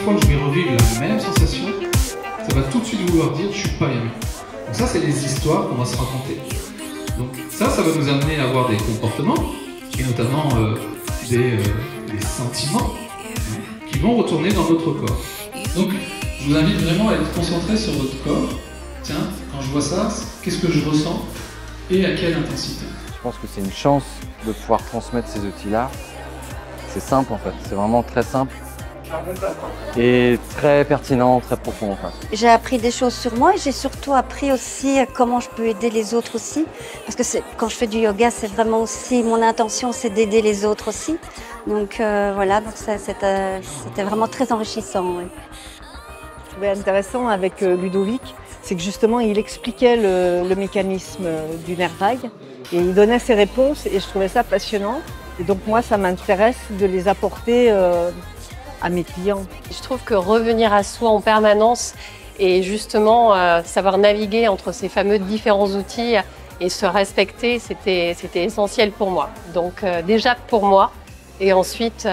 fois que je vais revivre la même sensation, ça va tout de suite vouloir dire je suis pas aimé. Donc ça, c'est les histoires qu'on va se raconter. Donc ça va nous amener à avoir des comportements, et notamment des sentiments qui vont retourner dans notre corps. Donc je vous invite vraiment à être concentré sur votre corps. Tiens, quand je vois ça, qu'est-ce que je ressens et à quelle intensité? Je pense que c'est une chance de pouvoir transmettre ces outils-là. C'est simple en fait, c'est vraiment très simple et très pertinent, très profond en fait. J'ai appris des choses sur moi et j'ai surtout appris aussi comment je peux aider les autres aussi. Parce que quand je fais du yoga, c'est vraiment aussi, mon intention c'est d'aider les autres aussi. Donc voilà, donc c'était vraiment très enrichissant. Oui. Ce que je trouvais intéressant avec Ludovic, c'est que justement il expliquait le mécanisme du nerf vague et il donnait ses réponses et je trouvais ça passionnant. Et donc moi ça m'intéresse de les apporter à mes clients. Je trouve que revenir à soi en permanence et justement savoir naviguer entre ces fameux différents outils et se respecter, c'était essentiel pour moi. Donc déjà pour moi et ensuite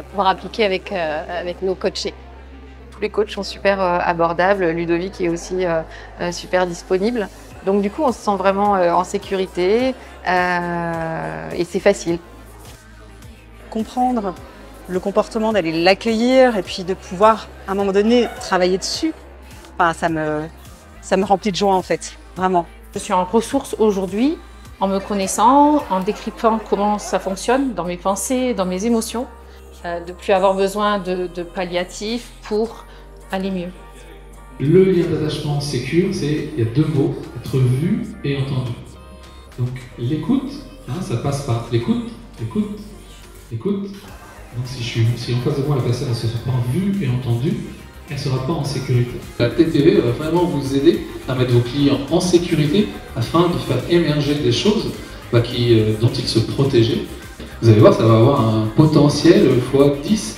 pouvoir appliquer avec nos coachés. Tous les coachs sont super abordables, Ludovic est aussi super disponible. Donc du coup on se sent vraiment en sécurité et c'est facile. Comprendre le comportement, d'aller l'accueillir et puis de pouvoir, à un moment donné, travailler dessus. Enfin, ça me remplit de joie en fait, vraiment. Je suis en ressource aujourd'hui, en me connaissant, en décryptant comment ça fonctionne dans mes pensées, dans mes émotions, de ne plus avoir besoin de palliatifs pour aller mieux. Le lien d'attachement sécure, il y a deux mots, être vu et entendu. Donc l'écoute, ça passe par l'écoute. Donc si en face de moi la personne ne se sent pas vue et entendue, elle ne sera pas en sécurité. La TTV va vraiment vous aider à mettre vos clients en sécurité afin de faire émerger des choses dont ils se protégeaient. Vous allez voir, ça va avoir un potentiel x10